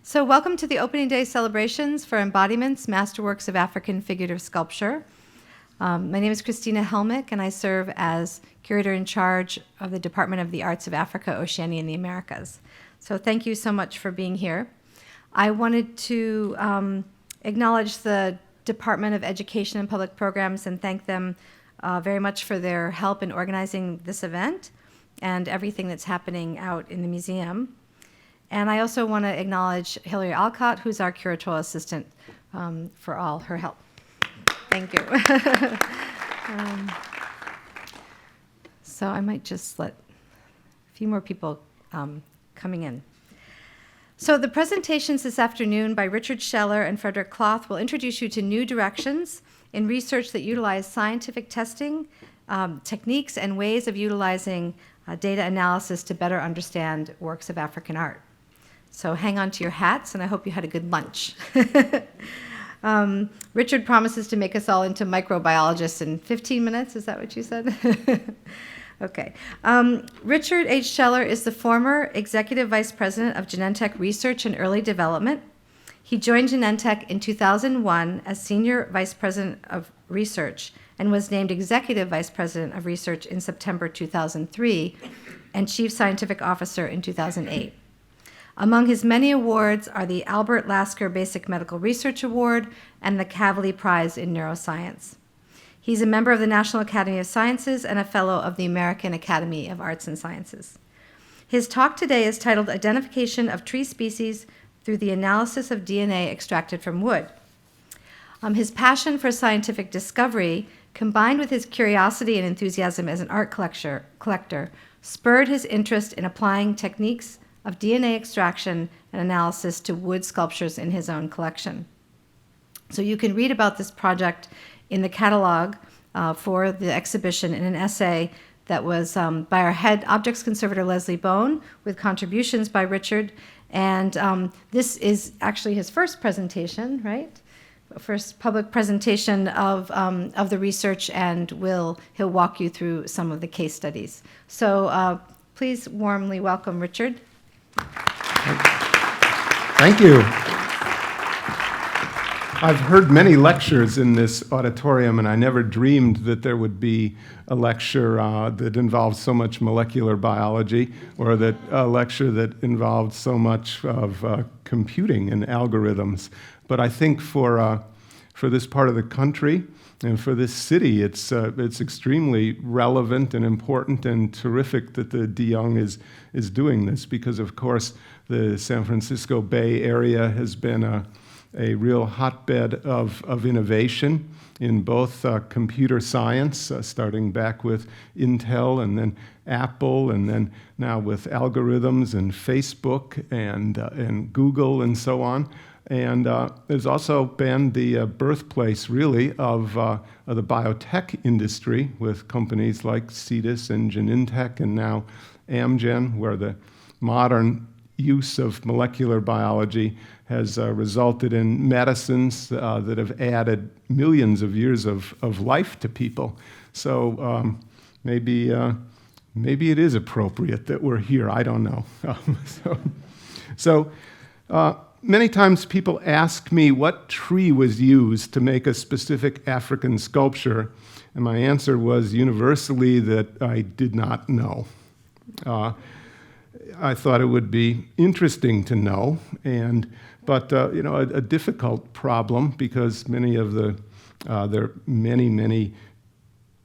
So welcome to the opening day celebrations for Embodiments, Masterworks of African Figurative Sculpture. My name is Christina Helmick, and I serve as curator in charge of the Department of the Arts of Africa, Oceania, and the Americas. So thank you so much for being here. I wanted to acknowledge the Department of Education and Public Programs and thank them very much for their help in organizing this event and everything that's happening out in the museum. And I also want to acknowledge Hilary Alcott, who's our curatorial assistant, for all her help. Thank you. So I might just let a few more people coming in. So the presentations this afternoon by Richard Scheller and Frederick Cloth will introduce you to new directions in research that utilize scientific testing, techniques, and ways of utilizing data analysis to better understand works of African art. So hang on to your hats, and I hope you had a good lunch. Richard promises to make us all into microbiologists in 15 minutes. Is that what you said? Okay. Richard H. Scheller is the former Executive Vice President of Genentech Research and Early Development. He joined Genentech in 2001 as Senior Vice President of Research and was named Executive Vice President of Research in September 2003 and Chief Scientific Officer in 2008. Among his many awards are the Albert Lasker Basic Medical Research Award and the Kavli Prize in Neuroscience. He's a member of the National Academy of Sciences and a fellow of the American Academy of Arts and Sciences. His talk today is titled Identification of Tree Species Through the Analysis of DNA Extracted from Wood. His passion for scientific discovery, combined with his curiosity and enthusiasm as an art collector, spurred his interest in applying techniques of DNA extraction and analysis to wood sculptures in his own collection. So you can read about this project in the catalog for the exhibition in an essay that was by our head objects conservator Leslie Bone, with contributions by Richard. And this is actually his first presentation, right? First public presentation of the research, and he'll walk you through some of the case studies. So please warmly welcome Richard. Thank you. I've heard many lectures in this auditorium, and I never dreamed that there would be a lecture that involved so much molecular biology, or that a lecture that involved so much of computing and algorithms. But I think for this part of the country and for this city, it's extremely relevant and important and terrific that the de Young is doing this, because of course the San Francisco Bay Area has been a real hotbed of innovation in both computer science, starting back with Intel and then Apple, and then now with algorithms and Facebook and Google and so on. And there's also been the birthplace, really, of the biotech industry with companies like Cetus and Genentech and now Amgen, where the modern use of molecular biology has resulted in medicines that have added millions of years of life to people. So maybe it is appropriate that we're here. I don't know. Many times people ask me what tree was used to make a specific African sculpture, and my answer was universally that I did not know. I thought it would be interesting to know, but a difficult problem, because there are many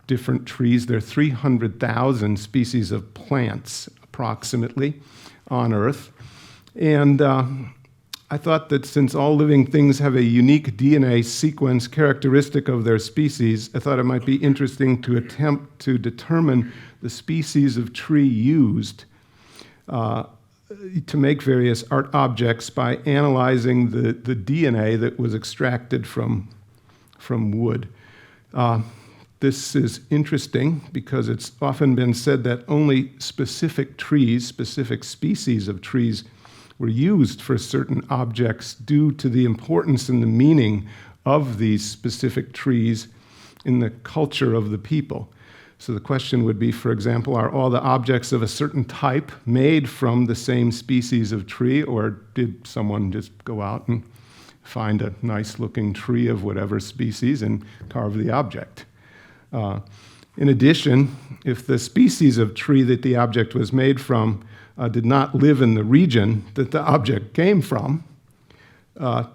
different trees. There are 300,000 species of plants, approximately, on Earth, and I thought that since all living things have a unique DNA sequence characteristic of their species, I thought it might be interesting to attempt to determine the species of tree used to make various art objects by analyzing the DNA that was extracted from wood. This is interesting because it's often been said that only specific trees, specific species of trees, were used for certain objects due to the importance and the meaning of these specific trees in the culture of the people. So the question would be, for example, are all the objects of a certain type made from the same species of tree, or did someone just go out and find a nice-looking tree of whatever species and carve the object? In addition, if the species of tree that the object was made from did not live in the region that the object came from,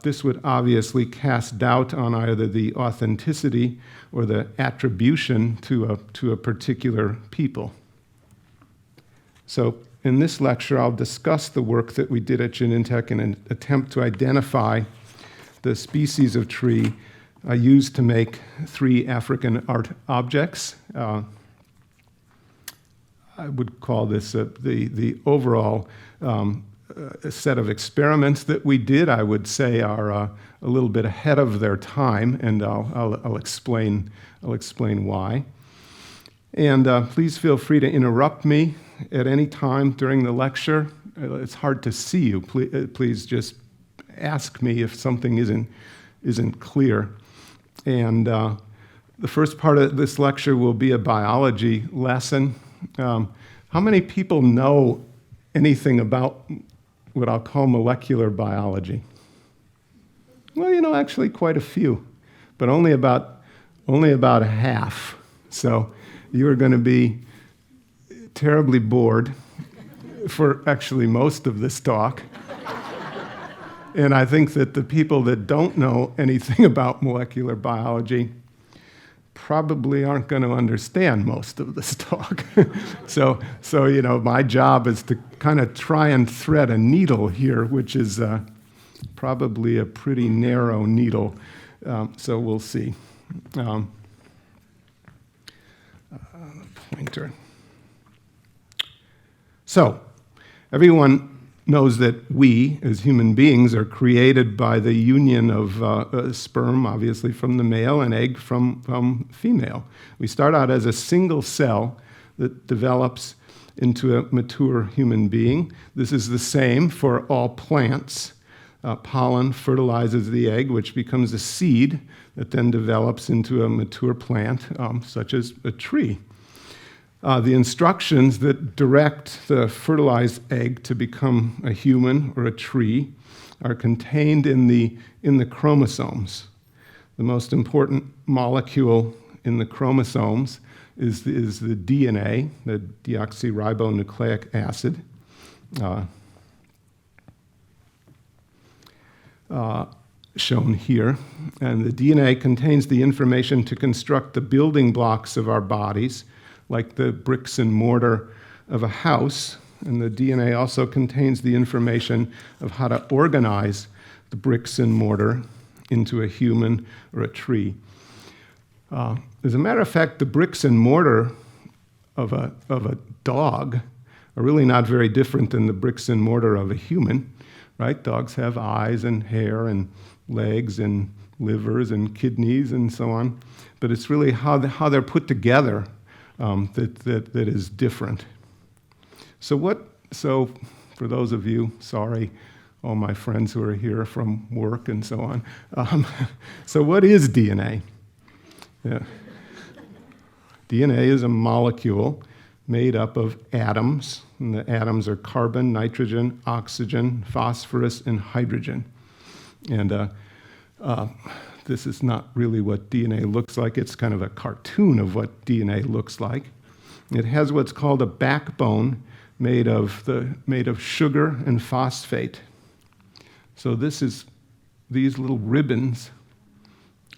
this would obviously cast doubt on either the authenticity or the attribution to a particular people. So in this lecture, I'll discuss the work that we did at Genentech in an attempt to identify the species of tree used to make 3 African art objects. I would call this the overall set of experiments that we did, I would say, are a little bit ahead of their time, and I'll explain why. And please feel free to interrupt me at any time during the lecture. It's hard to see you. Please just ask me if something isn't clear. And the first part of this lecture will be a biology lesson. How many people know anything about what I'll call molecular biology? Well, actually quite a few, but only about half. So you are going to be terribly bored for actually most of this talk. And I think that the people that don't know anything about molecular biology probably aren't going to understand most of this talk. So my job is to kind of try and thread a needle here, which is probably a pretty narrow needle. So we'll see. Pointer. So everyone knows that we, as human beings, are created by the union of sperm, obviously from the male, and egg from female. We start out as a single cell that develops into a mature human being. This is the same for all plants. Pollen fertilizes the egg, which becomes a seed that then develops into a mature plant, such as a tree. The instructions that direct the fertilized egg to become a human or a tree are contained in the chromosomes. The most important molecule in the chromosomes is the DNA, the deoxyribonucleic acid. Shown here. And the DNA contains the information to construct the building blocks of our bodies, like the bricks and mortar of a house. And the DNA also contains the information of how to organize the bricks and mortar into a human or a tree. As a matter of fact, the bricks and mortar of a dog are really not very different than the bricks and mortar of a human, right? Dogs have eyes and hair and legs and livers and kidneys and so on. But it's really how they're put together that is different. So for those of you, sorry, all my friends who are here from work and so on. So what is DNA? Yeah. DNA is a molecule made up of atoms, and the atoms are carbon, nitrogen, oxygen, phosphorus, and hydrogen. And this is not really what DNA looks like. It's kind of a cartoon of what DNA looks like. It has what's called a backbone made of sugar and phosphate. So these little ribbons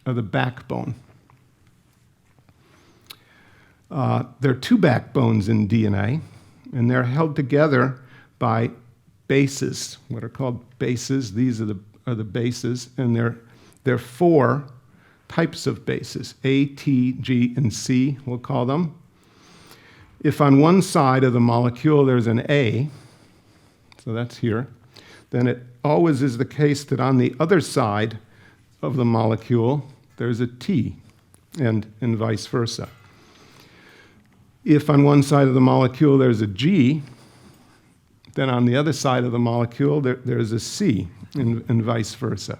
are the backbone. There are 2 backbones in DNA, and they're held together by bases, what are called bases. These are the bases, and there are 4 types of bases, A, T, G, and C, we'll call them. If on one side of the molecule there's an A, so that's here, then it always is the case that on the other side of the molecule there's a T, and vice versa. If on one side of the molecule there's a G, then on the other side of the molecule there's a C, and vice versa.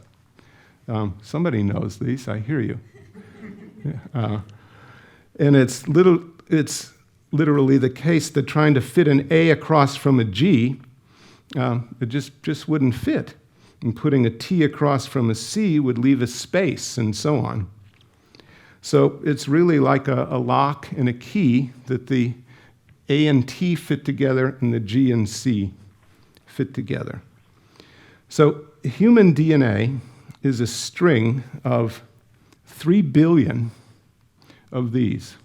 Somebody knows these, I hear you. Yeah. And it's little it's literally the case that trying to fit an A across from a G, it just wouldn't fit. And putting a T across from a C would leave a space, and so on. So it's really like a lock and a key, that the A and T fit together and the G and C fit together. So human DNA is a string of 3 billion of these.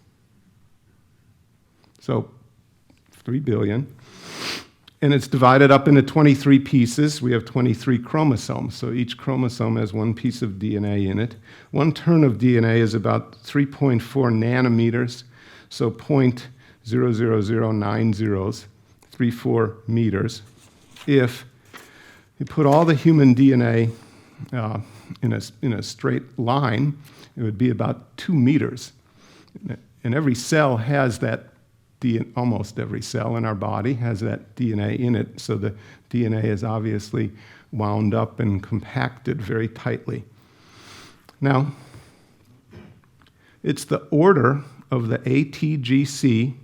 So 3 billion. And it's divided up into 23 pieces. We have 23 chromosomes, so each chromosome has one piece of DNA in it. One turn of DNA is about 3.4 nanometers, so 0.0009034 meters. If you put all the human DNA in a straight line, it would be about 2 meters. And every cell has that almost every cell in our body has that DNA in it, so the DNA is obviously wound up and compacted very tightly. Now, it's the order of the ATGC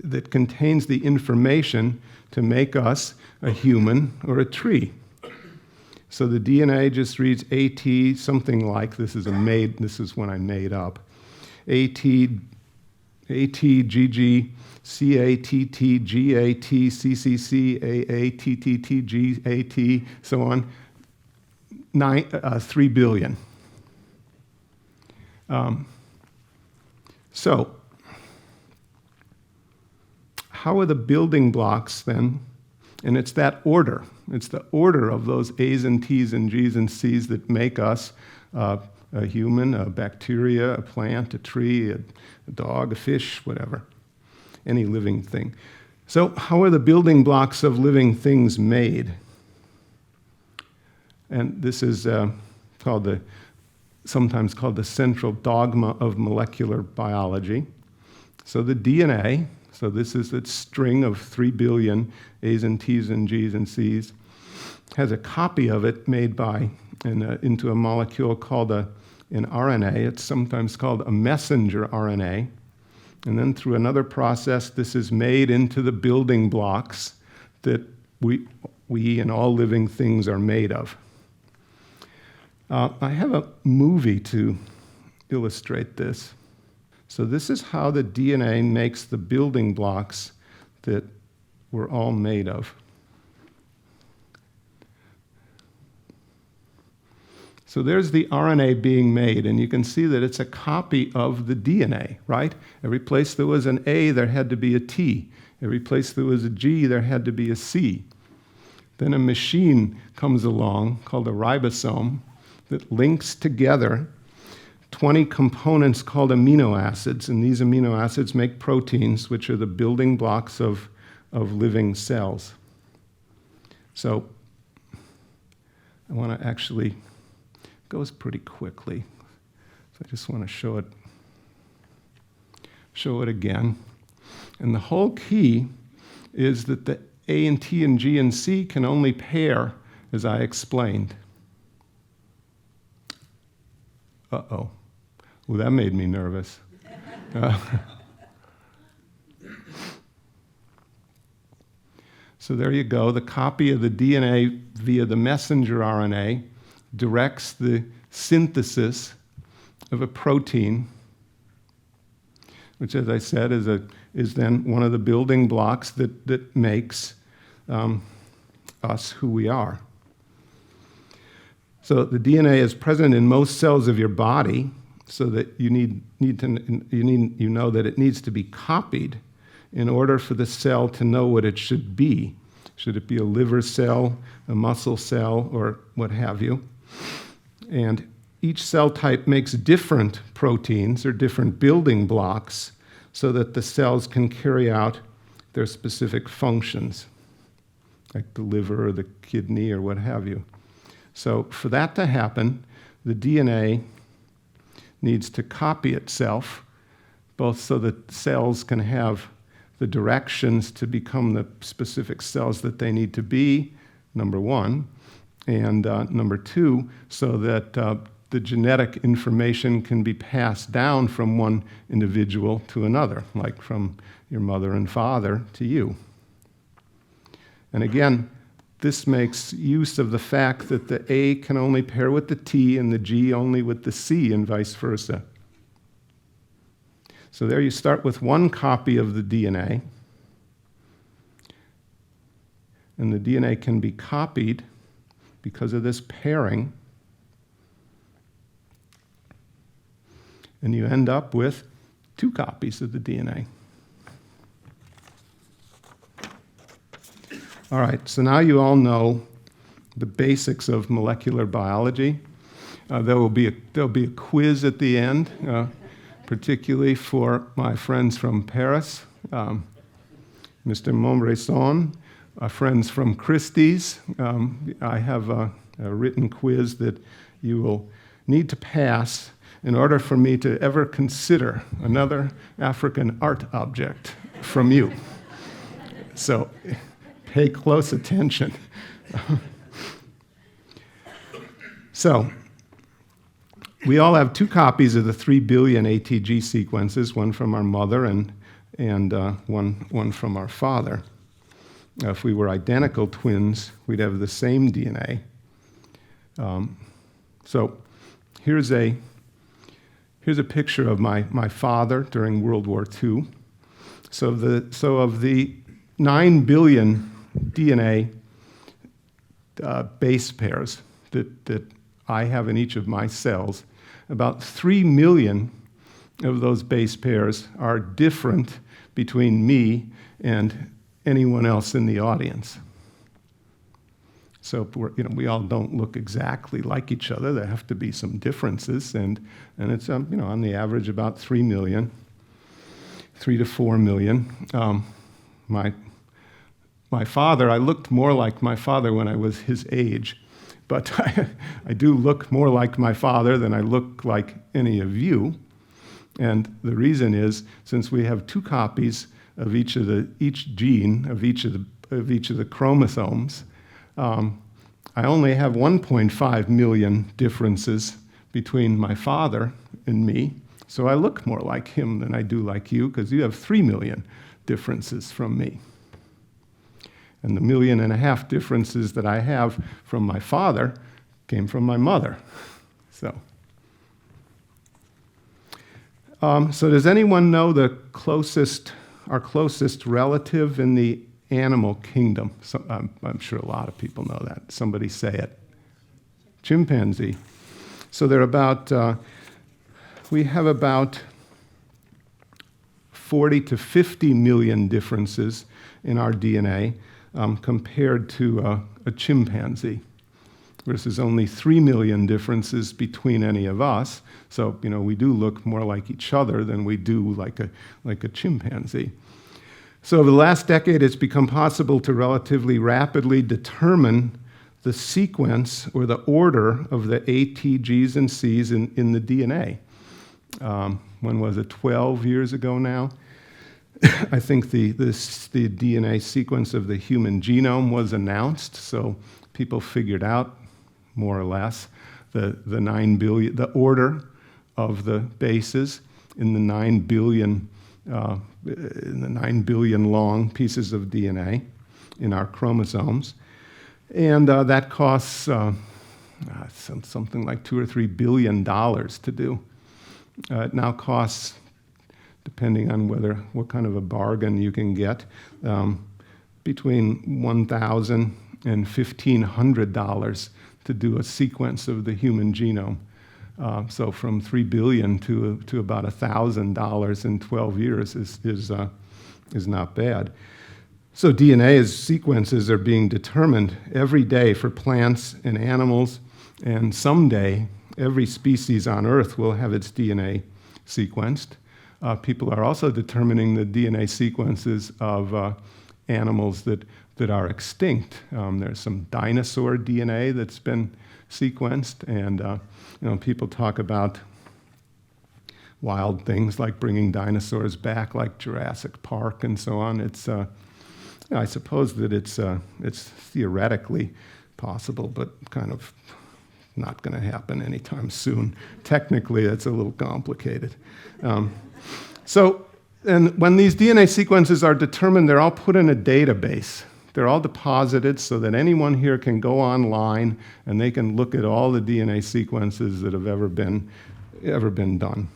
that contains the information to make us a human or a tree. So the DNA just reads AT, something like, this is when I made up, ATGG, CATT, GAT, CCC, AATTT, GAT, so on, 3 billion. So, how are the building blocks then? And it's that order. It's the order of those A's and T's and G's and C's that make us a human, a bacteria, a plant, a tree, a dog, a fish, whatever, any living thing. So how are the building blocks of living things made? And this is sometimes called the central dogma of molecular biology. So the DNA, so this is its string of 3 billion A's and T's and G's and C's, has a copy of it made into a molecule called an RNA. It's sometimes called a messenger RNA. And then through another process, this is made into the building blocks that we and all living things are made of. I have a movie to illustrate this. So this is how the DNA makes the building blocks that we're all made of. So there's the RNA being made, and you can see that it's a copy of the DNA, right? Every place there was an A, there had to be a T. Every place there was a G, there had to be a C. Then a machine comes along called a ribosome that links together 20 components called amino acids, and these amino acids make proteins, which are the building blocks of living cells. So I want to actually, goes pretty quickly, so I just want to show it again. And the whole key is that the A and T and G and C can only pair, as I explained. Uh-oh. Well, that made me nervous. So there you go. The copy of the DNA via the messenger RNA directs the synthesis of a protein, which, as I said, is then one of the building blocks that makes us who we are. So the DNA is present in most cells of your body, so that you know that it needs to be copied in order for the cell to know what it should be. Should it be a liver cell, a muscle cell, or what have you? And each cell type makes different proteins or different building blocks so that the cells can carry out their specific functions, like the liver or the kidney or what have you. So for that to happen, the DNA needs to copy itself, both so that cells can have the directions to become the specific cells that they need to be, number one, and number two, so that the genetic information can be passed down from one individual to another, like from your mother and father to you. And again, this makes use of the fact that the A can only pair with the T and the G only with the C and vice versa. So there you start with one copy of the DNA, and the DNA can be copied because of this pairing, and you end up with two copies of the DNA. All right, so now you all know the basics of molecular biology. There'll be a quiz at the end, particularly for my friends from Paris, Mr. Montbresson, friends from Christie's. I have a written quiz that you will need to pass in order for me to ever consider another African art object from you. So pay close attention. So we all have two copies of the 3 billion ATG sequences, one from our mother and one from our father. If we were identical twins, we'd have the same DNA. So here's a picture of my father during World War II. So of the 9 billion DNA base pairs that I have in each of my cells, about 3 million of those base pairs are different between me and anyone else in the audience. So we all don't look exactly like each other. There have to be some differences, and it's on the average about 3 million, 3 to 4 million. My father, I looked more like my father when I was his age, but I do look more like my father than I look like any of you. And the reason is, since we have two copies of each gene of each of the chromosomes, I only have 1.5 million differences between my father and me. So I look more like him than I do like you, because you have 3 million differences from me. And the 1.5 million differences that I have from my father came from my mother. So does anyone know our closest relative in the animal kingdom? So, I'm sure a lot of people know that. Somebody say it. Chimpanzee. So we have about 40 to 50 million differences in our DNA compared to a chimpanzee, versus only 3 million differences between any of us. So, we do look more like each other than we do like a chimpanzee. So over the last decade, it's become possible to relatively rapidly determine the sequence or the order of the A, T, Gs, and Cs in the DNA. When was it, 12 years ago now? I think the DNA sequence of the human genome was announced, so people figured out, more or less, the 9 billion, the order of the bases in the 9 billion long pieces of DNA in our chromosomes, and that costs something like $2 or $3 billion to do. It now costs, depending on what kind of a bargain you can get, between $1,000 and $1,500 to do a sequence of the human genome. So from $3 billion to about $1,000 in 12 years is not bad. So DNA sequences are being determined every day for plants and animals, and someday every species on Earth will have its DNA sequenced. People are also determining the DNA sequences of animals that are extinct. There's some dinosaur DNA that's been sequenced, and people talk about wild things like bringing dinosaurs back, like Jurassic Park and so on. I suppose that it's theoretically possible, but kind of not going to happen anytime soon. Technically, it's a little complicated. And when these DNA sequences are determined, they're all put in a database. They're all deposited so that anyone here can go online and they can look at all the DNA sequences that have ever been done.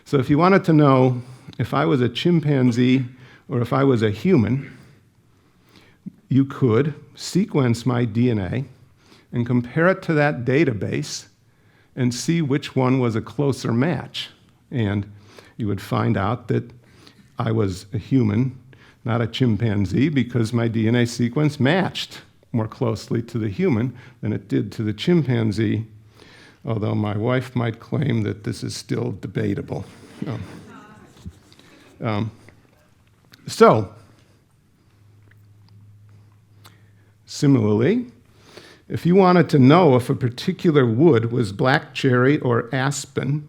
So if you wanted to know if I was a chimpanzee or if I was a human, you could sequence my DNA and compare it to that database and see which one was a closer match. And you would find out that I was a human, not a chimpanzee, because my DNA sequence matched more closely to the human than it did to the chimpanzee, although my wife might claim that this is still debatable. Similarly, if you wanted to know if a particular wood was black cherry or aspen,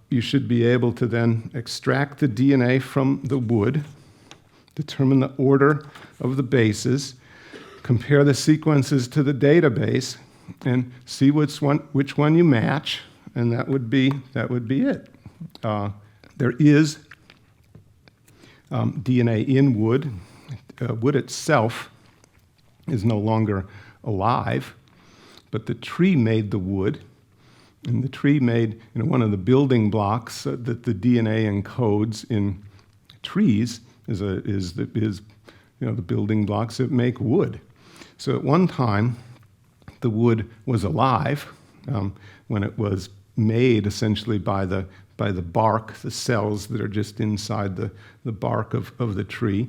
you should be able to then extract the DNA from the wood, determine the order of the bases, compare the sequences to the database, and see which one you match, and that would be it. There is DNA in wood. Wood itself is no longer alive, but the tree made the wood. And the tree made one of the building blocks that the DNA encodes in trees is the building blocks that make wood. So at one time, the wood was alive when it was made essentially by the bark, the cells that are just inside the bark of the tree.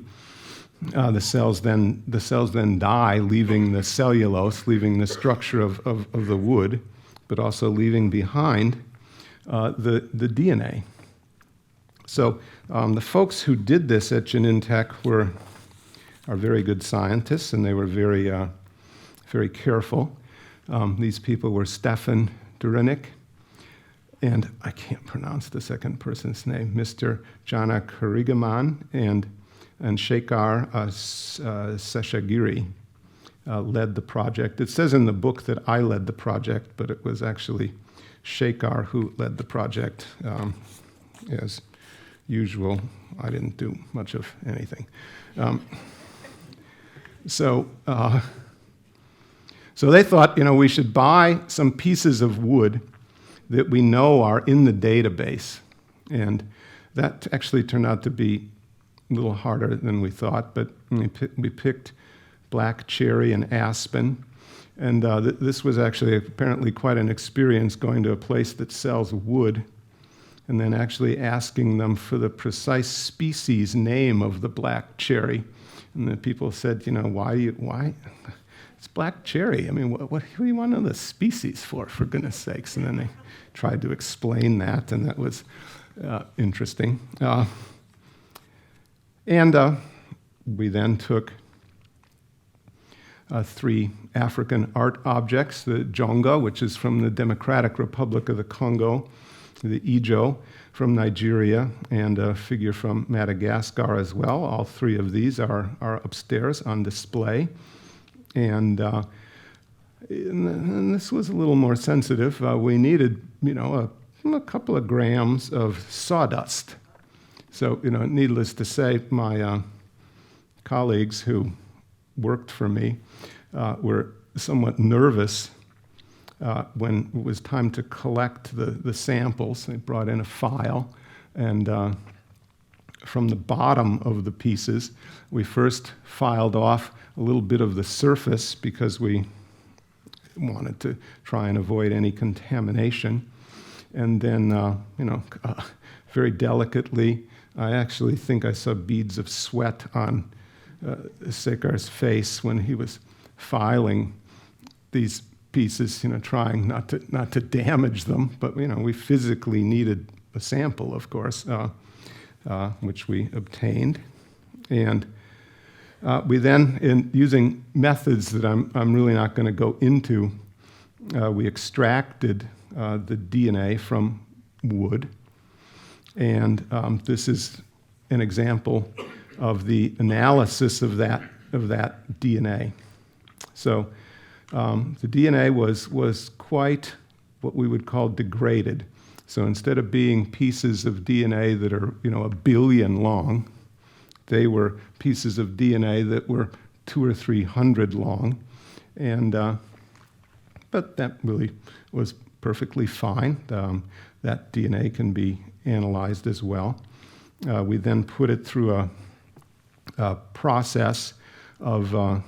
The cells then die, leaving the cellulose, leaving the structure of the wood, but also leaving behind the DNA. So the folks who did this at Genentech are very good scientists, and they were very careful. These people were Stefan Durinik, and I can't pronounce the second person's name, Mr. Jana Karigaman, and Scheller Seshagiri led the project. It says in the book that I led the project, but it was actually Scheller who led the project. As usual, I didn't do much of anything. So they thought, we should buy some pieces of wood that we know are in the database. And that actually turned out to be a little harder than we thought, but we picked black cherry and aspen. And this was actually apparently quite an experience, going to a place that sells wood and then actually asking them for the precise species name of the black cherry. And the people said, why? It's black cherry. I mean, what do you want to know the species for goodness sakes? And then they tried to explain that, and that was interesting. And we then took 3 African art objects, the Jonga, which is from the Democratic Republic of the Congo, the Ijo from Nigeria, and a figure from Madagascar as well. All 3 of these are upstairs on display. And this was a little more sensitive. We needed, a couple of grams of sawdust. So, needless to say, my colleagues who worked for me were somewhat nervous when it was time to collect the samples. They brought in a file, and from the bottom of the pieces, we first filed off a little bit of the surface because we wanted to try and avoid any contamination. And then, very delicately, I actually think I saw beads of sweat on Sekar's face when he was filing these pieces, trying not to damage them. But we physically needed a sample, of course, which we obtained, and we then, in using methods that I'm really not going to go into, we extracted the DNA from wood, and this is an example of the analysis of that DNA. So the DNA was quite what we would call degraded. So instead of being pieces of DNA that are, 1 billion long, they were pieces of DNA that were 200 or 300 long. And, but that really was perfectly fine. That DNA can be analyzed as well. We then put it through a process of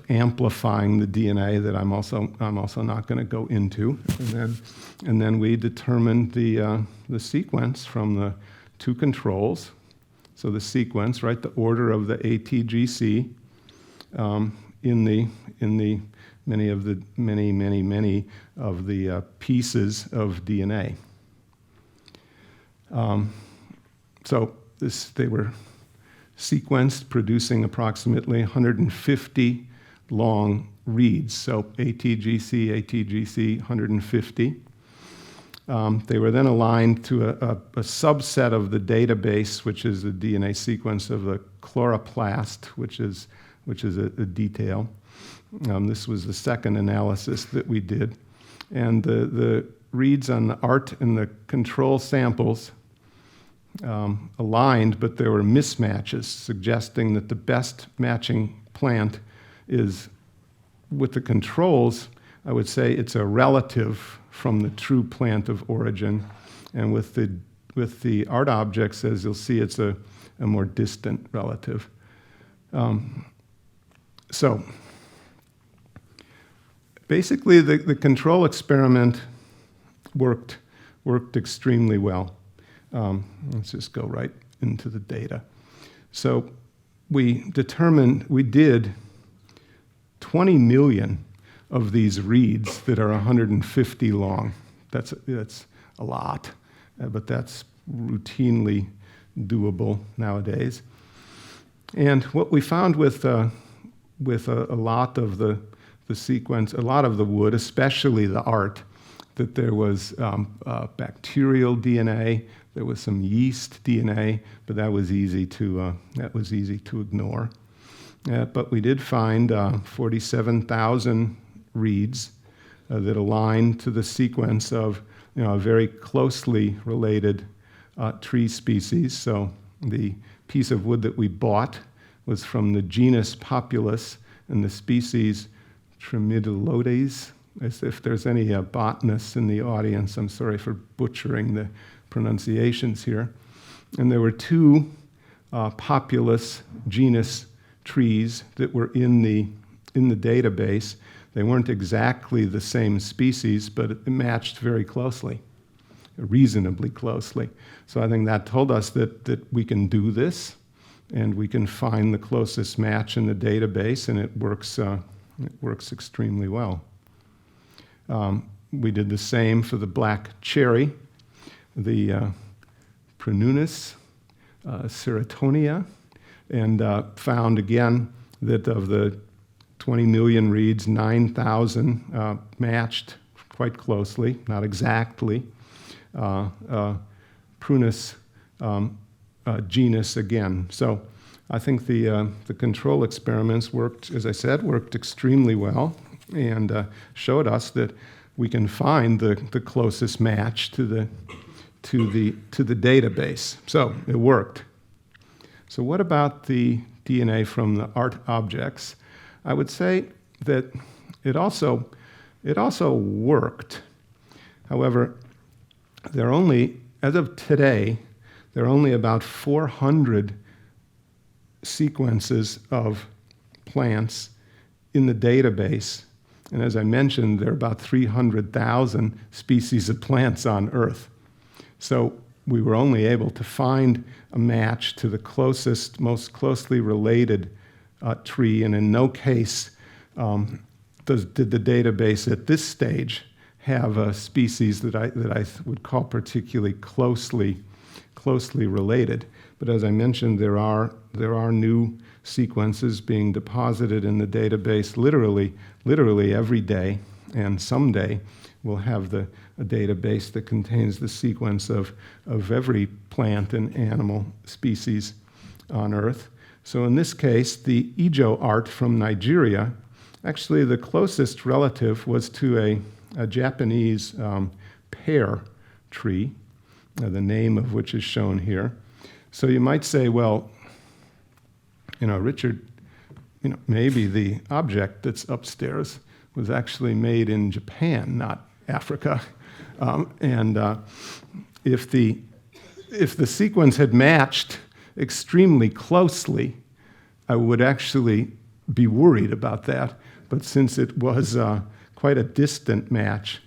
amplifying the DNA that I'm also not going to go into, and then we determined the sequence from the two controls. So the sequence, right, the order of the ATGC in the many of the pieces of DNA. So they were sequenced, producing approximately 150 long reads. So ATGC, 150. They were then aligned to a subset of the database, which is the DNA sequence of the chloroplast, which is a detail. This was the second analysis that we did. And the reads on the ART and the control samples aligned, but there were mismatches, suggesting that the best matching plant is with the controls. I would say it's a relative from the true plant of origin, and with the ART objects, as you'll see, it's a more distant relative. So basically, the control experiment worked extremely well. Let's just go right into the data. So we did 20 million of these reads that are 150 long. That's a lot, but that's routinely doable nowadays. And what we found with a lot of the sequence, a lot of the wood, especially the ART, that there was bacterial DNA, there was some yeast DNA, but that was easy to ignore. But we did find 47,000 reads that aligned to the sequence of a very closely related tree species. So the piece of wood that we bought was from the genus Populus and the species Tremidalodes. As if there's any botanists in the audience, I'm sorry for butchering the pronunciations here. And there were two Populus genus trees that were in the database. They weren't exactly the same species, but it matched very closely, reasonably closely. So I think that told us that we can do this, and we can find the closest match in the database, and it works extremely well. We did the same for the black cherry, the Prunus serotonia, and found again that of the 20 million reads, 9,000 matched quite closely, not exactly. Prunus genus again. So I think the control experiments worked, as I said, worked extremely well, and showed us that we can find the closest match to the database. So it worked. So what about the DNA from the ART objects? I would say that it also worked. However, as of today, there are only about 400 sequences of plants in the database. And as I mentioned, there are about 300,000 species of plants on Earth. So we were only able to find a match to the closest, most closely related tree, and in no case did the database at this stage have a species that I would call particularly closely related. But as I mentioned, there are new sequences being deposited in the database literally every day, and someday we'll have a database that contains the sequence of every plant and animal species on Earth. So in this case, the Ijo art from Nigeria Actually, the closest relative was to a Japanese pear tree, the name of which is shown here. So you might say, well, Richard, maybe the object that's upstairs was actually made in Japan, not Africa. If the sequence had matched extremely closely, I would actually be worried about that. But since it was quite a distant match,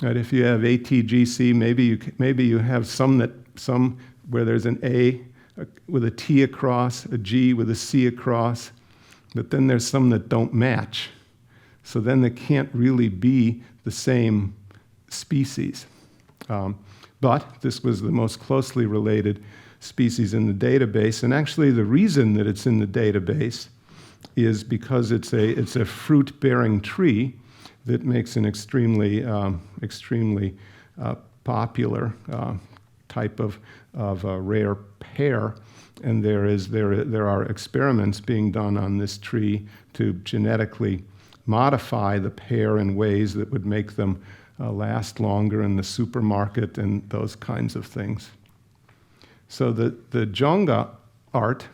right? If you have ATGC, maybe you have some where there's an A with a T across, a G with a C across, but then there's some that don't match. So then they can't really be the same species. But this was the most closely related species in the database, and actually the reason that it's in the database is because it's a fruit-bearing tree that makes an extremely popular type of rare pear, and there are experiments being done on this tree to genetically modify the pear in ways that would make them last longer in the supermarket and those kinds of things. So the Jonga art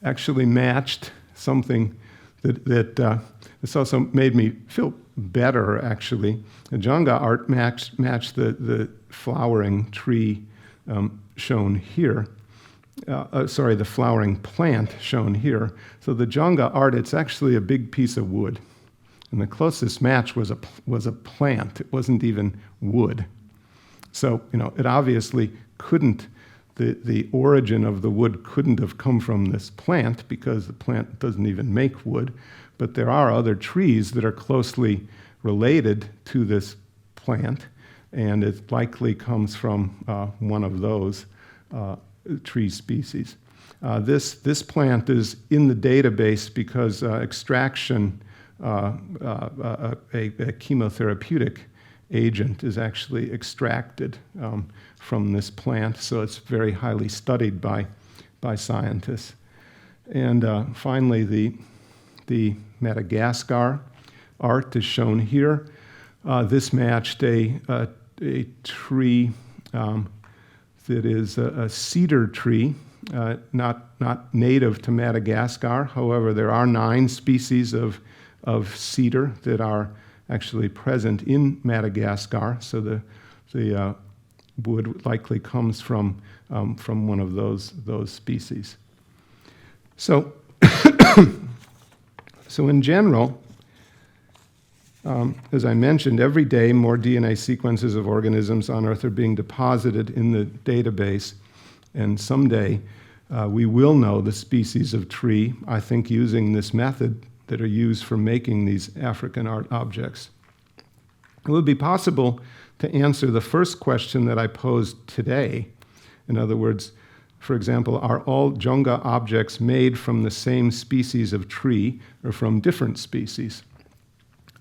actually matched something that this also made me feel better, actually. The Jonga art matched the flowering tree shown here. The flowering plant shown here. So the Jonga art, it's actually a big piece of wood. And the closest match was a plant. It wasn't even wood. So, it obviously couldn't, the origin of the wood couldn't have come from this plant because the plant doesn't even make wood. But there are other trees that are closely related to this plant, and it likely comes from one of those tree species. This plant is in the database because extraction, a chemotherapeutic agent is actually extracted from this plant, so it's very highly studied by scientists. And finally, the Madagascar art is shown here. This matched a tree that is a cedar tree, not native to Madagascar. However, there are 9 species of cedar that are actually present in Madagascar. So the wood likely comes from one of those species. So in general, as I mentioned, every day more DNA sequences of organisms on Earth are being deposited in the database, and someday we will know the species of tree, I think, using this method that are used for making these African art objects. It would be possible to answer the first question that I posed today. In other words, for example, are all Jonga objects made from the same species of tree or from different species?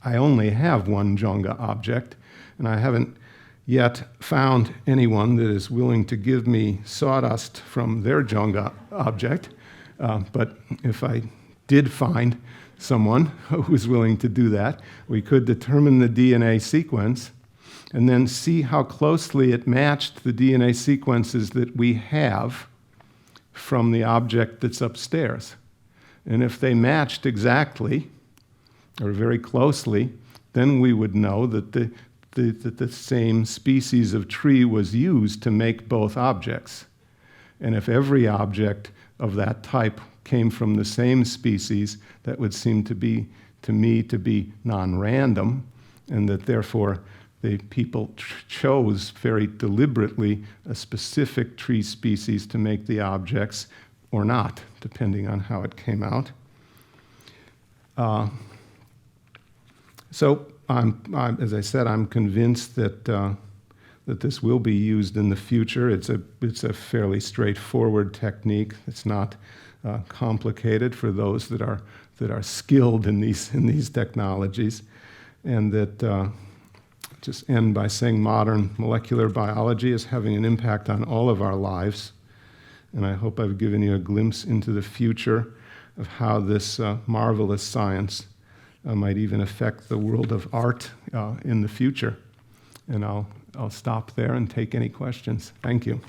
I only have one Jonga object, and I haven't yet found anyone that is willing to give me sawdust from their Jonga object. But if I did find someone who was willing to do that, we could determine the DNA sequence and then see how closely it matched the DNA sequences that we have from the object that's upstairs. And if they matched exactly, or very closely, then we would know that the same species of tree was used to make both objects. And if every object of that type came from the same species, that would seem to me to be non-random, and that therefore the people chose very deliberately a specific tree species to make the objects, or not, depending on how it came out. So, as I said, I'm convinced that this will be used in the future. It's a fairly straightforward technique. It's not complicated for those that are skilled in these technologies, and that just end by saying modern molecular biology is having an impact on all of our lives. And I hope I've given you a glimpse into the future of how this marvelous science might even affect the world of art in the future. And I'll stop there and take any questions. Thank you.